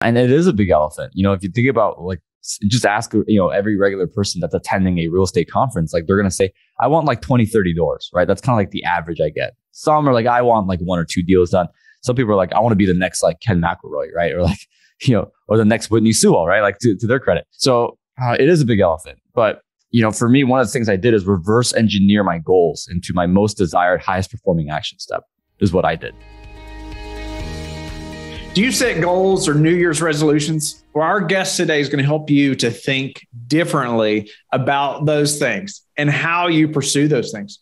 And it is a big elephant. If you think about like, just ask, every regular person that's attending a real estate conference, like they're going to say, I want like 20, 30 doors, right? That's kind of like the average I get. Some are like, I want like 1 or 2 deals done. Some people are like, I want to be the next like Ken McElroy, right? Or like, or the next Whitney Sewell, right? Like to their credit. So it is a big elephant. But, for me, one of the things I did is reverse engineer my goals into my most desired, highest performing action step is what I did. Do you set goals or New Year's resolutions? Well, our guest today is going to help you to think differently about those things and how you pursue those things.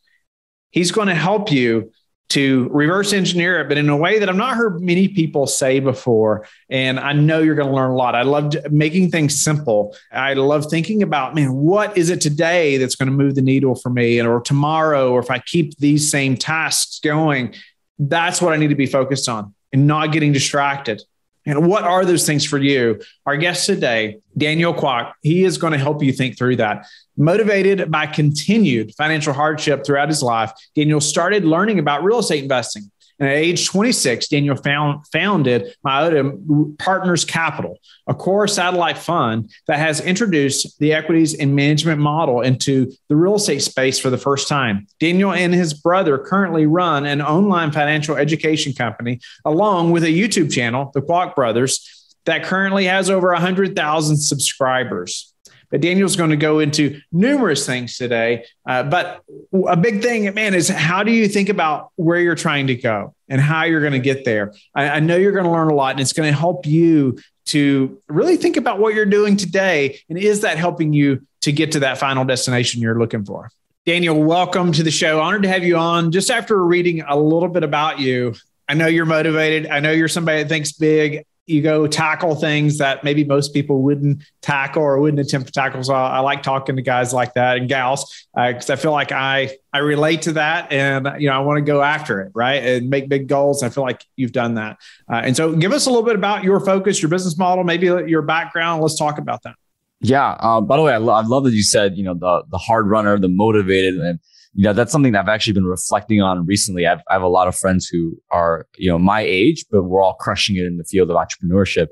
He's going to help you to reverse engineer it, but in a way that I've not heard many people say before. And I know you're going to learn a lot. I love making things simple. I love thinking about, man, what is it today that's going to move the needle for me? Or tomorrow, or if I keep these same tasks going, that's what I need to be focused on and not getting distracted. And what are those things for you? Our guest today, Daniel Kwak, he is going to help you think through that. Motivated by continued financial hardship throughout his life, Daniel started learning about real estate investing. And at age 26, Daniel founded Myota Partners Capital, a core satellite fund that has introduced the equities and management model into the real estate space for the first time. Daniel and his brother currently run an online financial education company, along with a YouTube channel, the Kwak Brothers, that currently has over 100,000 subscribers. But Daniel's going to go into numerous things today. But a big thing, man, is how do you think about where you're trying to go and how you're going to get there? I know you're going to learn a lot, and it's going to help you to really think about what you're doing today. And is that helping you to get to that final destination you're looking for? Daniel, welcome to the show. Honored to have you on. Just after reading a little bit about you, I know you're motivated. I know you're somebody that thinks big. You go tackle things that maybe most people wouldn't tackle or wouldn't attempt to tackle. So I like talking to guys like that and gals because I feel like I relate to that, and I want to go after it, right, and make big goals. I feel like you've done that, and so give us a little bit about your focus, your business model, maybe your background. Let's talk about that. Yeah. By the way, I love that you said the hard runner, the motivated, and that's something that I've actually been reflecting on recently. I have a lot of friends who are, my age, but we're all crushing it in the field of entrepreneurship.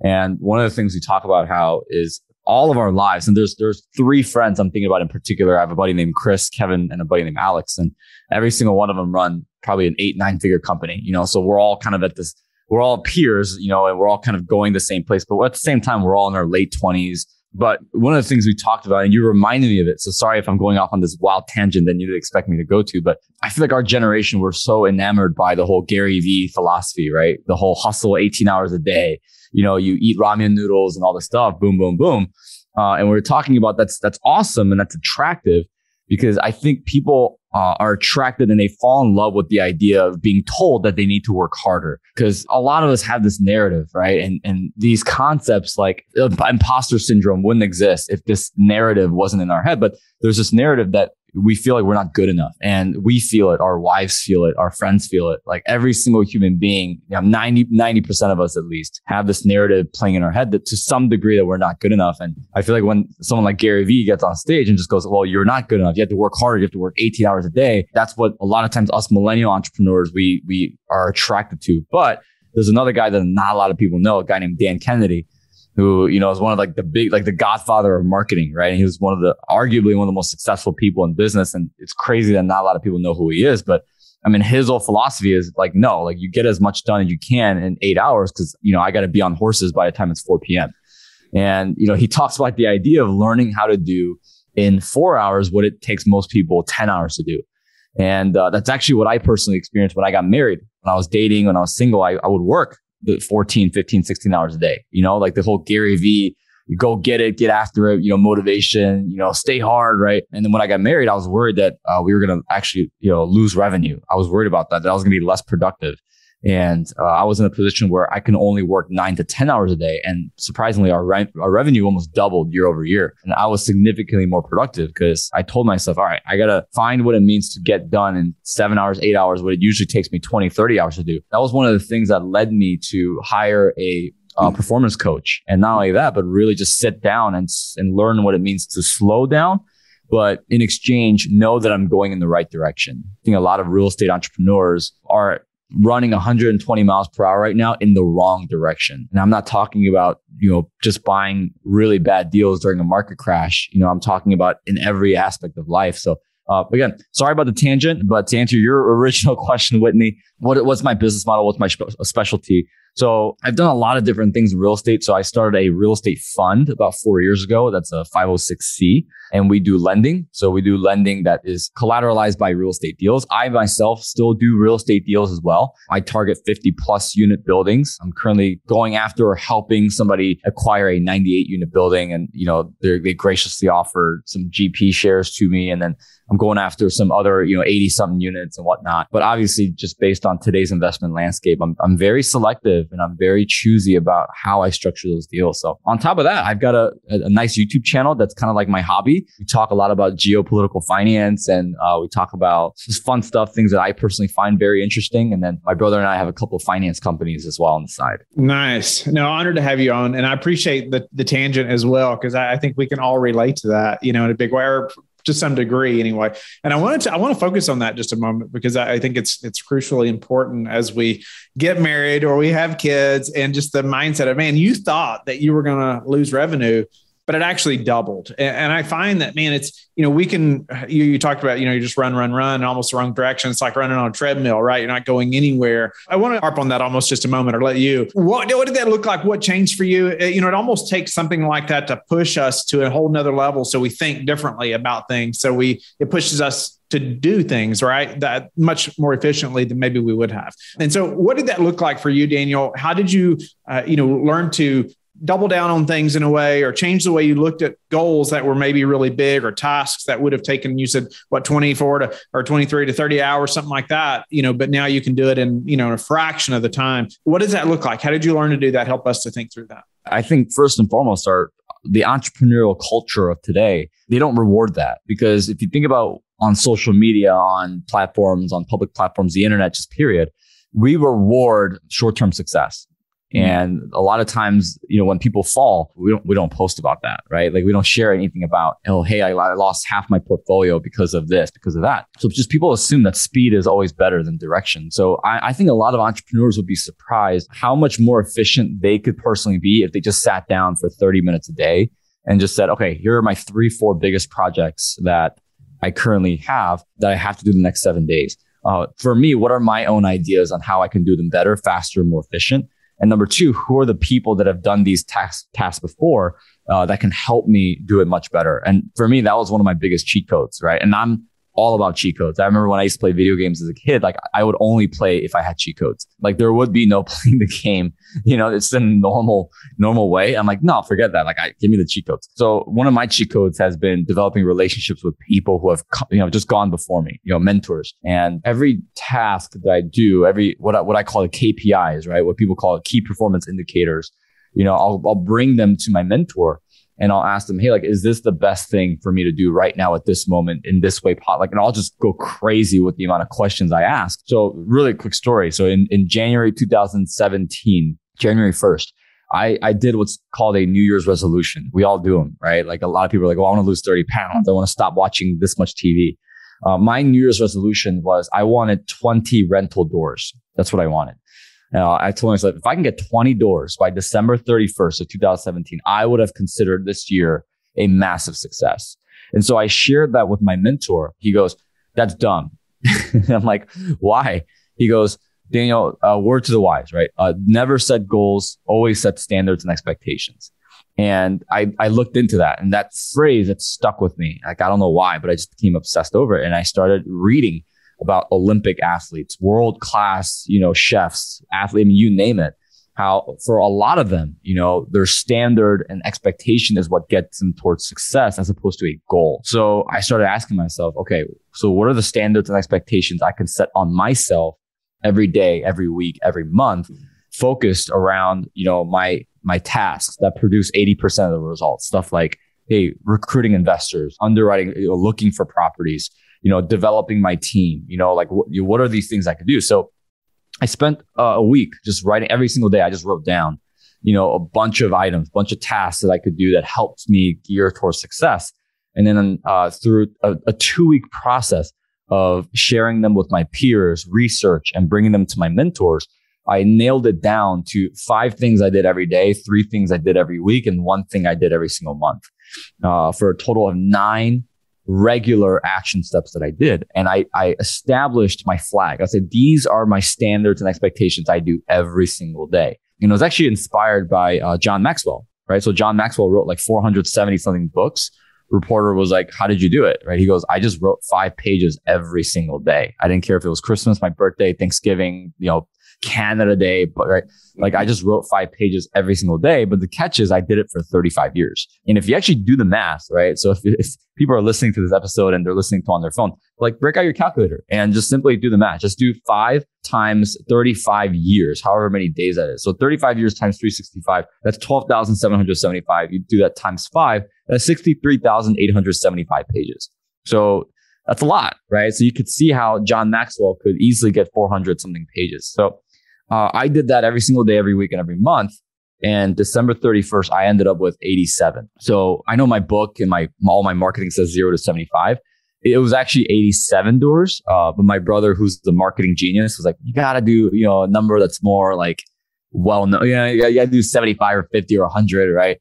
And one of the things we talk about how is all of our lives, and there's 3 friends I'm thinking about in particular. I have a buddy named Chris, Kevin, and a buddy named Alex, and every single one of them run probably an 8-9 figure company. So we're all kind of we're all peers, and we're all kind of going the same place, but at the same time, we're all in our late 20s. But one of the things we talked about, and you reminded me of it, so sorry if I'm going off on this wild tangent that you'd expect me to go to, but I feel like our generation, we're so enamored by the whole Gary Vee philosophy, right? The whole hustle 18 hours a day, you eat ramen noodles and all this stuff, boom, boom, boom. And we're talking about that's awesome and that's attractive because I think people are attracted and they fall in love with the idea of being told that they need to work harder. Because a lot of us have this narrative, right? And these concepts like imposter syndrome wouldn't exist if this narrative wasn't in our head. But there's this narrative that we feel like we're not good enough. And we feel it, our wives feel it, our friends feel it. Like every single human being, 90% of us at least have this narrative playing in our head that to some degree that we're not good enough. And I feel like when someone like Gary Vee gets on stage and just goes, well, you're not good enough. You have to work harder. You have to work 18 hours a day. That's what a lot of times us millennial entrepreneurs, we are attracted to. But there's another guy that not a lot of people know, a guy named Dan Kennedy, who, is one of like the big, like the godfather of marketing, right? And he was arguably one of the most successful people in business. And it's crazy that not a lot of people know who he is. But I mean, his whole philosophy is like, no, like you get as much done as you can in 8 hours because, I got to be on horses by the time it's 4 p.m. And, he talks about the idea of learning how to do in 4 hours what it takes most people 10 hours to do. And that's actually what I personally experienced when I got married. When I was dating, when I was single, I would work the 14, 15, 16 hours a day, like the whole Gary Vee, you go get it, get after it, motivation, stay hard. Right. And then when I got married, I was worried that we were going to actually, lose revenue. I was worried about that I was going to be less productive. And I was in a position where I can only work 9 to 10 hours a day. And surprisingly, our revenue almost doubled year over year. And I was significantly more productive because I told myself, all right, I got to find what it means to get done in 7 hours, 8 hours, what it usually takes me 20, 30 hours to do. That was one of the things that led me to hire a performance coach. And not only that, but really just sit down and learn what it means to slow down. But in exchange, know that I'm going in the right direction. I think a lot of real estate entrepreneurs are running 120 miles per hour right now in the wrong direction. And I'm not talking about, just buying really bad deals during a market crash. I'm talking about in every aspect of life. So again, sorry about the tangent, but to answer your original question, Whitney, what's my business model? What's my specialty? So I've done a lot of different things in real estate. So I started a real estate fund about 4 years ago. That's a 506c. And we do lending. So we do lending that is collateralized by real estate deals. I myself still do real estate deals as well. I target 50 plus unit buildings. I'm currently going after or helping somebody acquire a 98 unit building. And, they graciously offered some GP shares to me. And then I'm going after some other, 80 something units and whatnot. But obviously, just based on today's investment landscape, I'm very selective and I'm very choosy about how I structure those deals. So on top of that, I've got a nice YouTube channel that's kind of like my hobby. We talk a lot about geopolitical finance and we talk about just fun stuff, things that I personally find very interesting. And then my brother and I have a couple of finance companies as well on the side. Nice. No, honored to have you on. And I appreciate the tangent as well, because I think we can all relate to that, in a big way, or to some degree anyway. And I want to focus on that just a moment, because I think it's crucially important as we get married or we have kids, and just the mindset of, man, you thought that you were going to lose revenue, but it actually doubled. And I find that, man, it's, we can, you talked about, you just run, almost the wrong direction. It's like running on a treadmill, right? You're not going anywhere. I want to harp on that almost just a moment, or let you, what did that look like? What changed for you? It almost takes something like that to push us to a whole nother level. So we think differently about things. So it pushes us to do things, right, that much more efficiently than maybe we would have. And so what did that look like for you, Daniel? How did you, learn to double down on things in a way, or change the way you looked at goals that were maybe really big, or tasks that would have taken, you said, 24 or 23 to 30 hours, something like that, but now you can do it in, a fraction of the time. What does that look like? How did you learn to do that? Help us to think through that. I think first and foremost, the entrepreneurial culture of today, they don't reward that, because if you think about on social media, on platforms, on public platforms, the internet, just period, we reward short-term success. And a lot of times, when people fall, we don't post about that, right? Like we don't share anything about, oh, hey, I lost half my portfolio because of this, because of that. So just people assume that speed is always better than direction. So I think a lot of entrepreneurs would be surprised how much more efficient they could personally be if they just sat down for 30 minutes a day and just said, okay, here are my 3-4 biggest projects that I currently have that I have to do the next 7 days. For me, what are my own ideas on how I can do them better, faster, more efficient? And number two, who are the people that have done these tasks before that can help me do it much better? And for me, that was one of my biggest cheat codes, right? And I'm all about cheat codes. I remember when I used to play video games as a kid, like I would only play if I had cheat codes. Like there would be no playing the game, it's in a normal way. I'm like, no, forget that. Like give me the cheat codes. So one of my cheat codes has been developing relationships with people who have, just gone before me, mentors. And every task that I do, what I call the KPIs, right? What people call key performance indicators, I'll bring them to my mentor. And I'll ask them, hey, like, is this the best thing for me to do right now at this moment in this way? And I'll just go crazy with the amount of questions I ask. So really quick story. So in January 2017, January 1st, I did what's called a New Year's resolution. We all do them, right? Like a lot of people are like, well, I want to lose 30 pounds. I want to stop watching this much TV. My New Year's resolution was I wanted 20 rental doors. That's what I wanted. I told myself, if I can get 20 doors by December 31st of 2017, I would have considered this year a massive success. And so I shared that with my mentor. He goes, that's dumb. I'm like, why? He goes, Daniel, word to the wise, right? Never set goals, always set standards and expectations. And I looked into that, and that phrase, it stuck with me. Like, I don't know why, but I just became obsessed over it. And I started reading about Olympic athletes, world-class, chefs, athletes, you name it. How for a lot of them, their standard and expectation is what gets them towards success as opposed to a goal. So I started asking myself, okay, so what are the standards and expectations I can set on myself every day, every week, every month, focused around, my tasks that produce 80% of the results? Stuff like, hey, recruiting investors, underwriting, looking for properties, developing my team, what are these things I could do? So I spent a week just writing every single day. I just wrote down, a bunch of items, bunch of tasks that I could do that helped me gear towards success. And then through a 2-week process, of sharing them with my peers, research, and bringing them to my mentors, I nailed it down to 5 things I did every day, 3 things I did every week, and 1 thing I did every single month, for a total of 9 regular action steps that I did. And I established my flag. I said, these are my standards and expectations I do every single day. You know, it's actually inspired by John Maxwell, right? So John Maxwell wrote like 470 something books. Reporter was like, how did you do it? Right? He goes, I just wrote 5 pages every single day. I didn't care if it was Christmas, my birthday, Thanksgiving, you know, Canada Day, but right, like I just wrote 5 pages every single day. But the catch is I did it for 35 years. And if you actually do the math, right? So if people are listening to this episode and they're listening to on their phone, like break out your calculator and just simply do the math. Just do 5 times 35 years, however many days that is. So 35 years times 365, that's 12,775. You do that times 5, that's 63,875 pages. So that's a lot, right? So you could see how John Maxwell could easily get 400 something pages. So I did that every single day, every week, and every month. And December 31st, I ended up with 87. So I know my book and all my marketing says 0 to 75. It was actually 87 doors. But my brother, who's the marketing genius, was like, you got to do, you know, a number that's more like well-known. You got to do 75 or 50 or 100, right?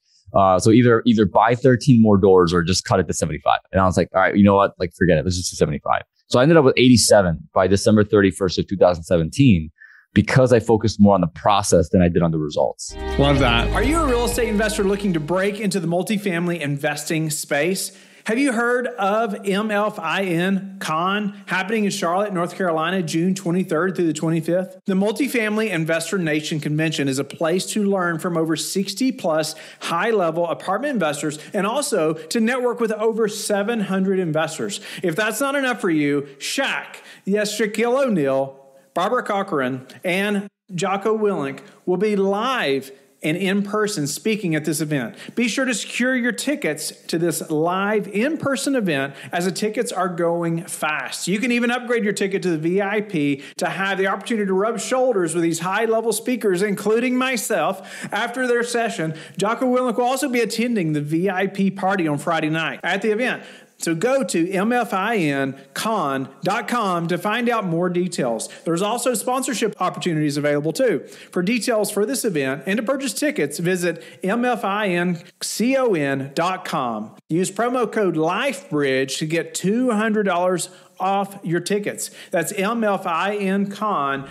So either buy 13 more doors or just cut it to 75. And I was like, all right, you know what? Like, forget it. Let's just do 75. So I ended up with 87 by December 31st of 2017 because I focused more on the process than I did on the results. Love that. Are you a real estate investor looking to break into the multifamily investing space? Have you heard of MFIN Con happening in Charlotte, North Carolina, June 23rd through the 25th? The Multifamily Investor Nation Convention is a place to learn from over 60 plus high-level apartment investors and also to network with over 700 investors. If that's not enough for you, Shaq, yes, Shaquille O'Neal, Barbara Corcoran, and Jocko Willink will be live and in person speaking at this event. Be sure to secure your tickets to this live in-person event as the tickets are going fast. You can even upgrade your ticket to the VIP to have the opportunity to rub shoulders with these high-level speakers, including myself. After their session, Jocko Willink will also be attending the VIP party on Friday night at the event. So go to mfincon.com to find out more details. There's also sponsorship opportunities available too. For details for this event and to purchase tickets, visit mfincon.com. Use promo code LifeBridge to get $200 off your tickets. That's mfincon.com.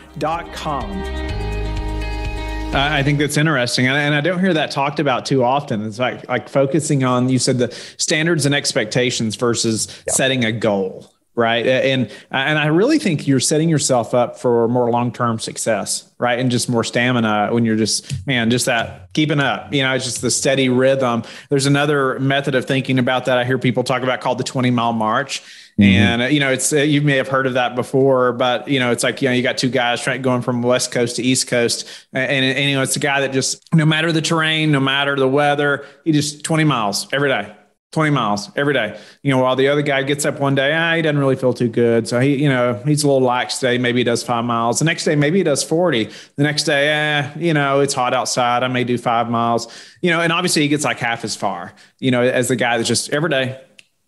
I think that's interesting. And I don't hear that talked about too often. It's like focusing on, you said, the standards and expectations versus setting a goal, right? And I really think you're setting yourself up for more long-term success, right? And just more stamina when you're just that keeping up, it's just the steady rhythm. There's another method of thinking about that I hear people talk about called the 20-mile march. And, it's, you may have heard of that before, but, it's like, you got 2 guys going from West Coast to East Coast. And it's a guy that just, no matter the terrain, no matter the weather, he just 20 miles every day, 20 miles every day, while the other guy gets up one day, he doesn't really feel too good. So he's a little lax today. Maybe he does 5 miles. The next day, maybe he does 40. The next day, it's hot outside. I may do 5 miles, and obviously he gets like half as far, as the guy that's just every day,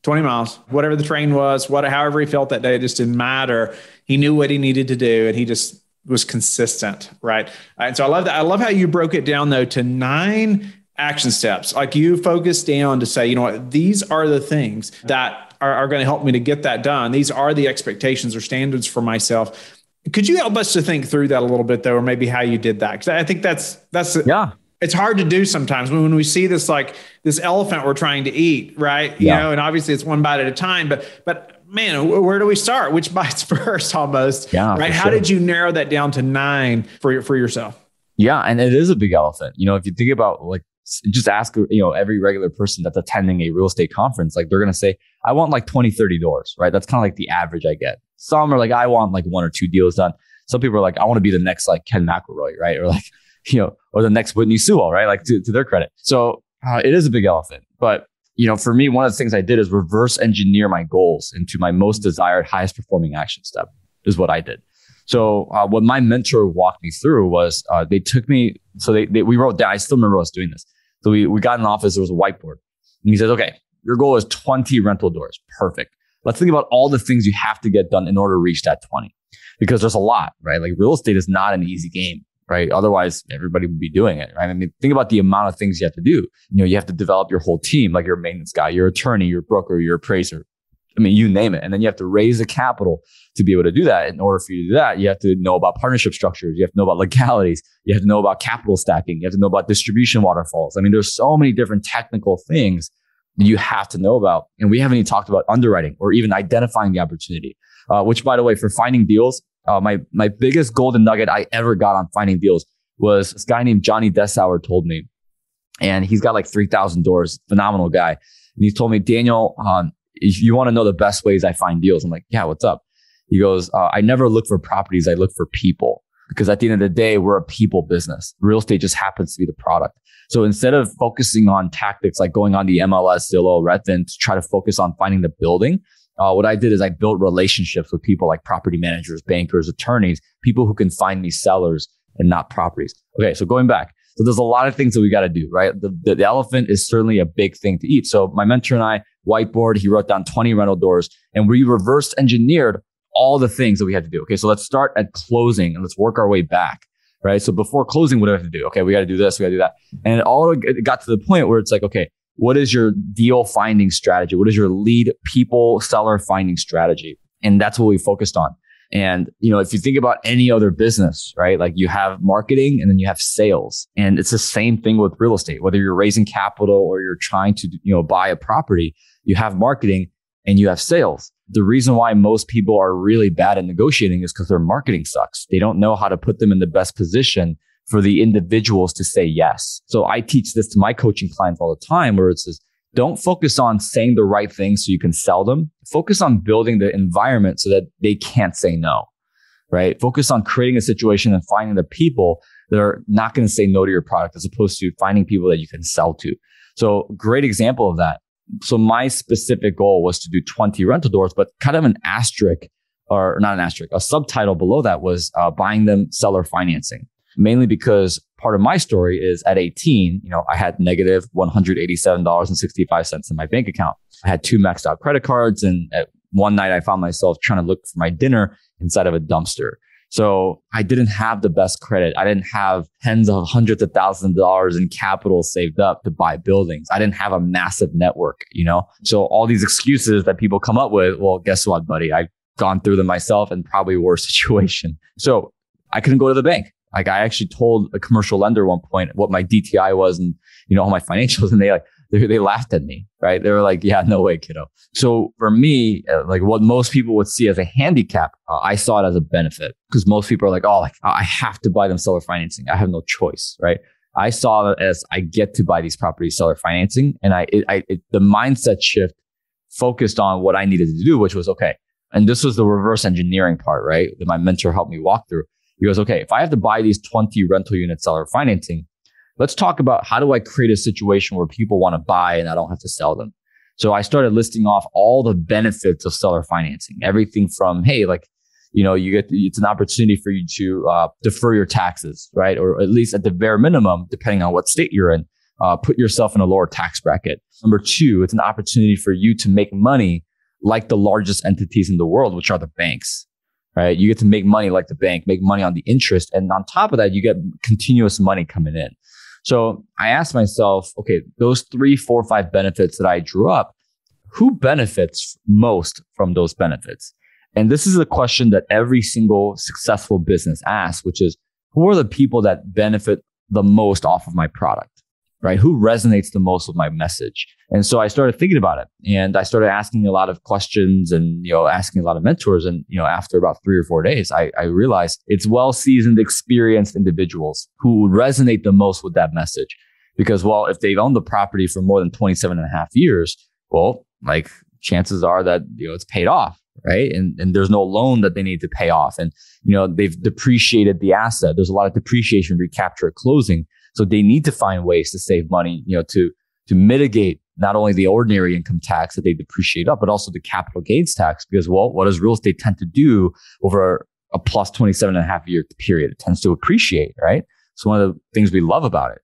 20 miles, whatever the train was, however he felt that day, it just didn't matter. He knew what he needed to do and he just was consistent, right? And so I love that. I love how you broke it down though to 9 action steps. Like you focused down to say, these are the things that are going to help me to get that done. These are the expectations or standards for myself. Could you help us to think through that a little bit though, or maybe how you did that? Because I think that's yeah. It's hard to do sometimes when we see this, like this elephant we're trying to eat, right? And obviously it's one bite at a time, but man, where do we start? Which bites first almost, right? How did you narrow that down to 9 for yourself? Yeah. And it is a big elephant. If you think about like, just ask, every regular person that's attending a real estate conference, like they're going to say, I want like 20, 30 doors, right? That's kind of like the average I get. Some are like, I want like 1 or 2 deals done. Some people are like, I want to be the next like Ken McElroy, right? Or like, or the next Whitney Sewell, right? Like to their credit. So it is a big elephant. But, for me, one of the things I did is reverse engineer my goals into my most desired, highest performing action step is what I did. So what my mentor walked me through was they took me, so we wrote down, I still remember us doing this. So we got in the office, there was a whiteboard. And he says, okay, your goal is 20 rental doors. Perfect. Let's think about all the things you have to get done in order to reach that 20, because there's a lot, right? Like real estate is not an easy game, right? Otherwise, everybody would be doing it, right? I mean, think about the amount of things you have to do. You have to develop your whole team, like your maintenance guy, your attorney, your broker, your appraiser. I mean, you name it. And then you have to raise the capital to be able to do that. In order for you to do that, you have to know about partnership structures. You have to know about legalities. You have to know about capital stacking. You have to know about distribution waterfalls. I mean, there's so many different technical things that you have to know about. And we haven't even talked about underwriting or even identifying the opportunity, which, by the way, for finding deals, my biggest golden nugget I ever got on finding deals was this guy named Johnny Dessauer told me, and he's got like 3,000 doors, phenomenal guy. And he told me, Daniel, if you want to know the best ways I find deals, I'm like, yeah, what's up? He goes, I never look for properties. I look for people, because at the end of the day, we're a people business. Real estate just happens to be the product. So instead of focusing on tactics like going on the MLS, Zillow, Redfin to try to focus on finding the building, what I did is I built relationships with people like property managers, bankers, attorneys, people who can find me sellers and not properties. Okay, so going back. So there's a lot of things that we got to do, right? The elephant is certainly a big thing to eat. So my mentor and I, whiteboard, he wrote down 20 rental doors, and we reverse engineered all the things that we had to do. Okay, so let's start at closing and let's work our way back, right? So before closing, what do we have to do? Okay, we got to do this, we got to do that. And it got to the point where it's like, okay, what is your deal finding strategy? What is your lead people seller finding strategy? And that's what we focused on. And, if you think about any other business, right, like you have marketing and then you have sales, and it's the same thing with real estate, whether you're raising capital or you're trying to, buy a property, you have marketing and you have sales. The reason why most people are really bad at negotiating is because their marketing sucks. They don't know how to put them in the best position for the individuals to say yes. So I teach this to my coaching clients all the time, where it says, don't focus on saying the right things so you can sell them. Focus on building the environment so that they can't say no, right? Focus on creating a situation and finding the people that are not going to say no to your product, as opposed to finding people that you can sell to. So great example of that. So my specific goal was to do 20 rental doors, but kind of an asterisk, or not an asterisk, a subtitle below that was buying them seller financing. Mainly because part of my story is at 18, I had negative $187.65 in my bank account. I had 2 maxed out credit cards. And at one night I found myself trying to look for my dinner inside of a dumpster. So I didn't have the best credit. I didn't have tens of hundreds of thousands of dollars in capital saved up to buy buildings. I didn't have a massive network, So all these excuses that people come up with, well, guess what, buddy? I've gone through them myself in probably worse situation. So I couldn't go to the bank. Like I actually told a commercial lender at one point what my DTI was and, all my financials, and they laughed at me, right? They were like, yeah, no way, kiddo. So for me, like what most people would see as a handicap, I saw it as a benefit, because most people are like, oh, I have to buy them seller financing. I have no choice, right? I saw it as I get to buy these properties seller financing. And the mindset shift focused on what I needed to do, which was, okay. And this was the reverse engineering part, right? That my mentor helped me walk through. He goes, okay, if I have to buy these 20 rental unit seller financing, let's talk about how do I create a situation where people want to buy and I don't have to sell them. So I started listing off all the benefits of seller financing, everything from, hey, it's an opportunity for you to defer your taxes, right? Or at least at the bare minimum, depending on what state you're in, put yourself in a lower tax bracket. Number 2, it's an opportunity for you to make money like the largest entities in the world, which are the banks. Right? You get to make money like the bank, make money on the interest. And on top of that, you get continuous money coming in. So I asked myself, okay, those 3, 4, 5 benefits that I drew up, who benefits most from those benefits? And this is a question that every single successful business asks, which is, who are the people that benefit the most off of my product? Right? Who resonates the most with my message? And so I started thinking about it, and I started asking a lot of questions and, asking a lot of mentors. And, after about 3 or 4 days, I realized it's well-seasoned, experienced individuals who resonate the most with that message. Because, well, if they've owned the property for more than 27 and a half years, well, like chances are that, it's paid off. Right. And there's no loan that they need to pay off. And, they've depreciated the asset. There's a lot of depreciation recapture at closing. So they need to find ways to save money, to mitigate not only the ordinary income tax that they depreciate up, but also the capital gains tax. Because, well, what does real estate tend to do over a plus 27 and a half year period? It tends to appreciate, right? It's one of the things we love about it.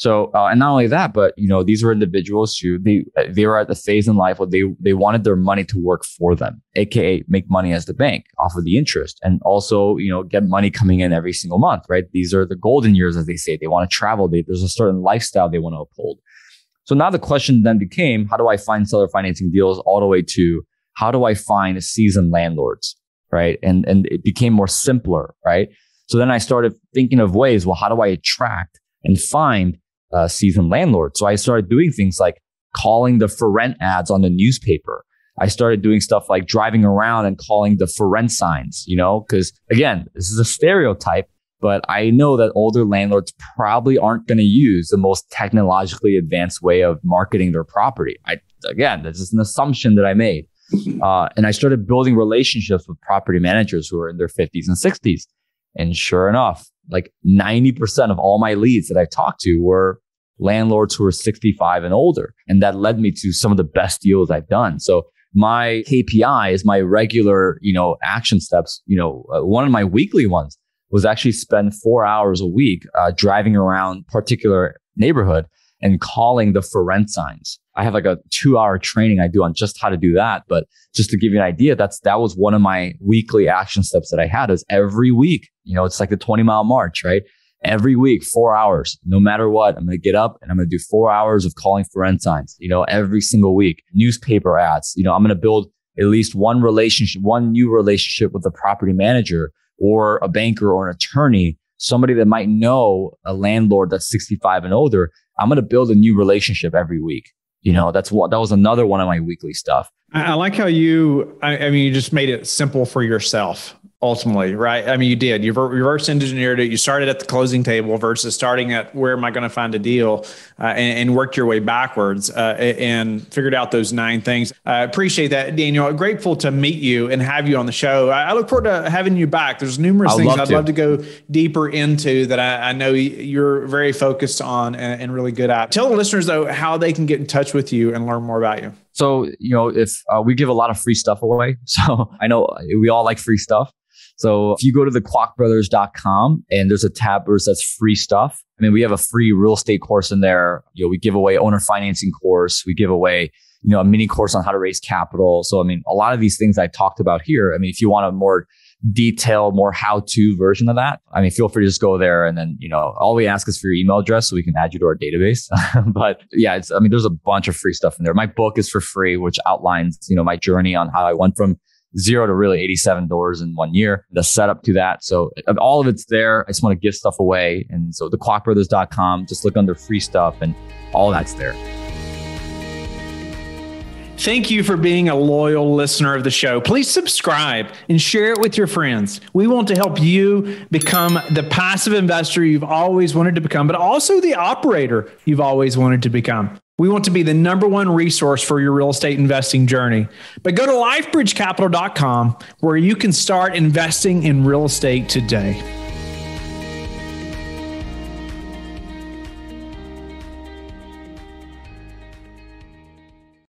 So, and not only that, but these were individuals who they were at the phase in life where they wanted their money to work for them, aka make money as the bank off of the interest, and also get money coming in every single month. Right? These are the golden years, as they say. They want to travel. There's a certain lifestyle they want to uphold. So now the question then became, how do I find seller financing deals, all the way to how do I find seasoned landlords, right? And it became more simpler, right? So then I started thinking of ways, well, how do I attract and find seasoned landlords? So I started doing things like calling the for rent ads on the newspaper. I started doing stuff like driving around and calling the for rent signs, because again, this is a stereotype, but I know that older landlords probably aren't going to use the most technologically advanced way of marketing their property. Again, this is an assumption that I made. And I started building relationships with property managers who are in their 50s and 60s. And sure enough, like 90% of all my leads that I talked to were landlords who were 65 and older. And that led me to some of the best deals I've done. So my KPI is my regular, action steps. One of my weekly ones was actually spend 4 hours a week driving around particular neighborhood and calling the for rent signs. I have like a 2-hour training I do on just how to do that. But just to give you an idea, that was one of my weekly action steps that I had. Is every week, it's like the 20-mile march, right? Every week, 4 hours, no matter what, I'm going to get up and I'm going to do 4 hours of calling for rent signs, every single week. Newspaper ads, I'm going to build at least one new relationship with a property manager or a banker or an attorney, somebody that might know a landlord that's 65 and older. I'm going to build a new relationship every week. That was another one of my weekly stuff. I like how you just made it simple for yourself ultimately, right? I mean, you did. You reverse engineered it. You started at the closing table versus starting at where am I going to find a deal, and worked your way backwards and figured out those 9 things. I appreciate that, Daniel. Grateful to meet you and have you on the show. I look forward to having you back. There's numerous things I'd love to go deeper into that I know you're very focused on and really good at. Tell the listeners, though, how they can get in touch with you and learn more about you. So, if we give a lot of free stuff away, so I know we all like free stuff. So if you go to thekwakbrothers.com and there's a tab where it says free stuff. I mean, we have a free real estate course in there. We give away owner financing course. We give away, a mini course on how to raise capital. So, I mean, a lot of these things I talked about here. I mean, if you want a more detailed, more how-to version of that, I mean, feel free to just go there. And then, all we ask is for your email address so we can add you to our database. But yeah, there's a bunch of free stuff in there. My book is for free, which outlines, my journey on how I went from 0 to really 87 doors in 1 year, the setup to that. So all of it's there. I just want to give stuff away. And so thekwakbrothers.com, just look under free stuff and all that's there. Thank you for being a loyal listener of the show. Please subscribe and share it with your friends. We want to help you become the passive investor you've always wanted to become, but also the operator you've always wanted to become. We want to be the #1 resource for your real estate investing journey. But go to lifebridgecapital.com where you can start investing in real estate today.